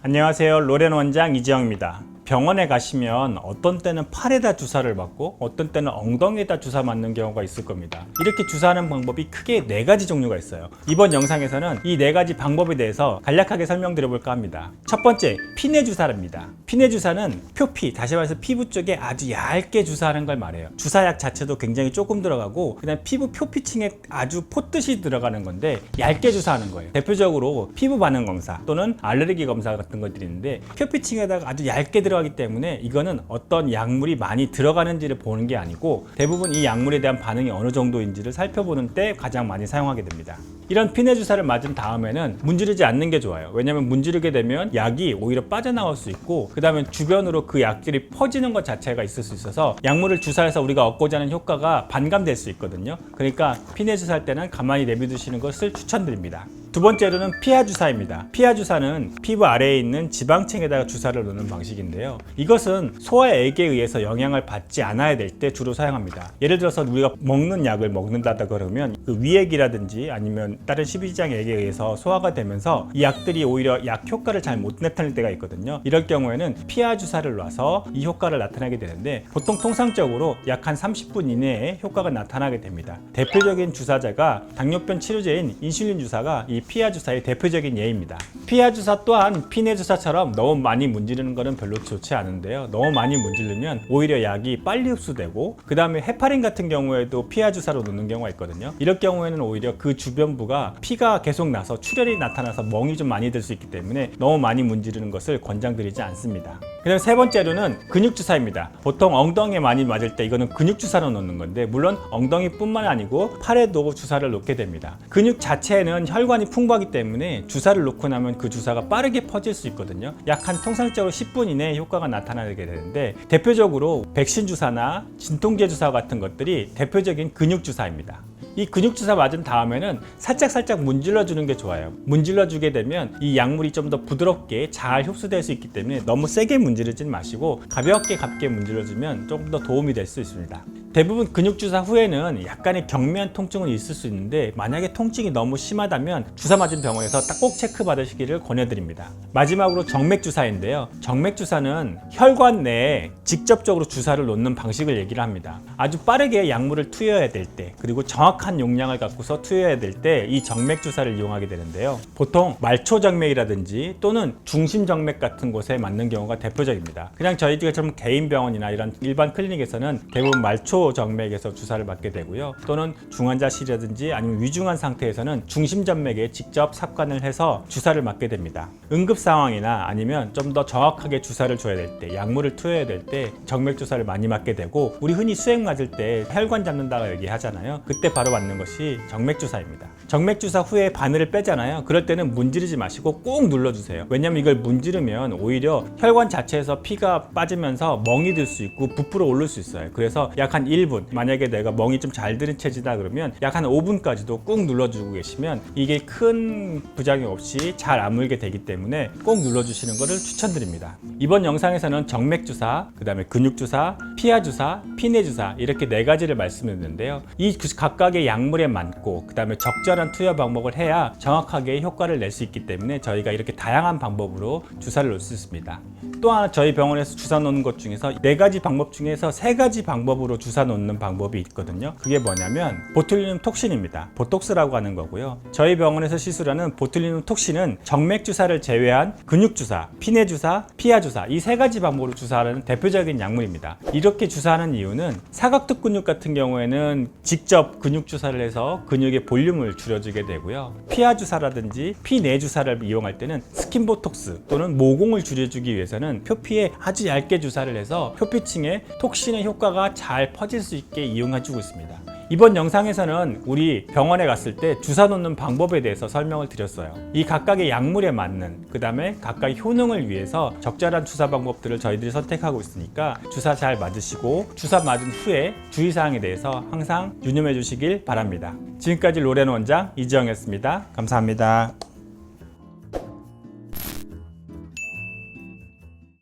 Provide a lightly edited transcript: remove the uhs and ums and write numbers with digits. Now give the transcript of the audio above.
안녕하세요. 로렌 원장 이지영입니다. 병원에 가시면 어떤 때는 팔에다 주사를 맞고 어떤 때는 엉덩이에다 주사 맞는 경우가 있을 겁니다. 이렇게 주사하는 방법이 크게 4가지 종류가 있어요. 이번 영상에서는 이 4가지 방법에 대해서 간략하게 설명드려 볼까 합니다. 첫 번째, 피내 주사입니다. 피내 주사는 표피, 다시 말해서 피부 쪽에 아주 얇게 주사하는 걸 말해요. 주사약 자체도 굉장히 조금 들어가고 그다음 피부 표피층에 아주 포듯이 들어가는 건데 얇게 주사하는 거예요. 대표적으로 피부 반응 검사 또는 알레르기 검사 같은 것들이 있는데 표피층에다가 아주 얇게 들어가기 때문에 이거는 어떤 약물이 많이 들어가는지를 보는 게 아니고 대부분 이 약물에 대한 반응이 어느 정도인지를 살펴보는 때 가장 많이 사용하게 됩니다. 이런 피내 주사를 맞은 다음에는 문지르지 않는 게 좋아요. 왜냐하면 문지르게 되면 약이 오히려 빠져나올 수 있고 그 다음에 주변으로 그 약들이 퍼지는 것 자체가 있을 수 있어서 약물을 주사해서 우리가 얻고자 하는 효과가 반감될 수 있거든요. 그러니까 피내 주사할 때는 가만히 내비두시는 것을 추천드립니다. 두 번째로는 피하 주사입니다. 피하 주사는 피부 아래에 있는 지방층에다가 주사를 놓는 방식인데요. 이것은 소화액에 의해서 영향을 받지 않아야 될 때 주로 사용합니다. 예를 들어서 우리가 먹는 약을 먹는다다 그러면 그 위액이라든지 아니면 다른 십이지장액에 의해서 소화가 되면서 이 약들이 오히려 약 효과를 잘 못 나타낼 때가 있거든요. 이럴 경우에는 피하 주사를 놔서 이 효과를 나타내게 되는데 보통 통상적으로 약 한 30분 이내에 효과가 나타나게 됩니다. 대표적인 주사제가 당뇨병 치료제인 인슐린 주사가 이 피하 주사의 대표적인 예입니다. 피하 주사 또한 피내 주사처럼 너무 많이 문지르는 것은 별로 좋지 않은데요. 너무 많이 문지르면 오히려 약이 빨리 흡수되고 그 다음에 헤파린 같은 경우에도 피하 주사로 놓는 경우가 있거든요. 이럴 경우에는 오히려 그 주변부가 피가 계속 나서 출혈이 나타나서 멍이 좀 많이 들 수 있기 때문에 너무 많이 문지르는 것을 권장드리지 않습니다. 그다음 세 번째로는 근육 주사입니다. 보통 엉덩이에 많이 맞을 때 이거는 근육 주사로 놓는 건데 물론 엉덩이뿐만 아니고 팔에도 주사를 놓게 됩니다. 근육 자체에는 혈관이 풍부하기 때문에 주사를 놓고 나면 그 주사가 빠르게 퍼질 수 있거든요. 약 한 통상적으로 10분 이내에 효과가 나타나게 되는데 대표적으로 백신 주사나 진통제 주사 같은 것들이 대표적인 근육 주사입니다. 이 근육 주사 맞은 다음에는 살짝 문질러 주는 게 좋아요. 문질러 주게 되면 이 약물이 좀 더 부드럽게 잘 흡수될 수 있기 때문에 너무 세게 문지르진 마시고 가볍게 문질러 주면 조금 더 도움이 될 수 있습니다. 대부분 근육 주사 후에는 약간의 경미한 통증은 있을 수 있는데 만약에 통증이 너무 심하다면 주사 맞은 병원에서 꼭 체크 받으시기를 권해드립니다. 마지막으로 정맥 주사인데요. 정맥 주사는 혈관 내에 직접적으로 주사를 놓는 방식을 얘기를 합니다. 아주 빠르게 약물을 투여해야 될 때 그리고 정확한 용량을 갖고서 투여해야 될 때 이 정맥 주사를 이용하게 되는데요. 보통 말초정맥이라든지 또는 중심정맥 같은 곳에 맞는 경우가 대표적입니다. 그냥 저희들처럼 개인 병원이나 이런 일반 클리닉에서는 대부분 말초정맥에서 주사를 맞게 되고요. 또는 중환자실이라든지 아니면 위중한 상태에서는 중심정맥에 직접 삽관을 해서 주사를 맞게 됩니다. 응급 상황이나 아니면 좀 더 정확하게 주사를 줘야 될 때, 약물을 투여해야 될 때 정맥 주사를 많이 맞게 되고 우리 흔히 수액 맞을 때 혈관 잡는다고 얘기하잖아요. 그때 바로 맞는 것이 정맥 주사입니다. 정맥 주사 후에 바늘을 빼잖아요. 그럴 때는 문지르지 마시고 꼭 눌러주세요. 왜냐면 이걸 문지르면 오히려 혈관 자체에서 피가 빠지면서 멍이 들 수 있고 부풀어 오를 수 있어요. 그래서 약 한 1분, 만약에 내가 멍이 좀 잘 드는 체질이다 그러면 약 한 5분까지도 꾹 눌러주고 계시면 이게 큰 부작용 없이 잘 아물게 되기 때문에 꼭 눌러주시는 것을 추천드립니다. 이번 영상에서는 정맥 주사, 그 다음에 근육 주사, 피하 주사, 피내 주사 이렇게 4가지를 말씀드렸는데요. 이 각각의 약물에 맞고 그 다음에 적절한 투여 방법을 해야 정확하게 효과를 낼 수 있기 때문에 저희가 이렇게 다양한 방법으로 주사를 놓을 수 있습니다. 또한 저희 병원에서 주사 놓는 것 중에서 4가지 방법 중에서 3가지 방법으로 주사 놓는 방법이 있거든요. 그게 뭐냐면 보툴리눔 톡신입니다. 보톡스라고 하는 거고요. 저희 병원에서 시술하는 보툴리눔 톡신은 정맥 주사를 제외한 근육 주사, 피내 주사, 피하 주사 이 3가지 방법으로 주사하는 대표적인 약물입니다. 이렇게 주사하는 이유는 사각턱 근육 같은 경우에는 직접 근육 주사를 해서 근육의 볼륨을 줄여주게 되고요. 피하 주사라든지 피내 주사를 이용할 때는 스킨 보톡스 또는 모공을 줄여주기 위해서는 표피에 아주 얇게 주사를 해서 표피층에 톡신의 효과가 잘 퍼질 수 있게 이용해주고 있습니다. 이번 영상에서는 우리 병원에 갔을 때 주사 놓는 방법에 대해서 설명을 드렸어요. 이 각각의 약물에 맞는 그 다음에 각각의 효능을 위해서 적절한 주사 방법들을 저희들이 선택하고 있으니까 주사 잘 맞으시고 주사 맞은 후에 주의사항에 대해서 항상 유념해 주시길 바랍니다. 지금까지 로렌 원장 이지영이었습니다. 감사합니다.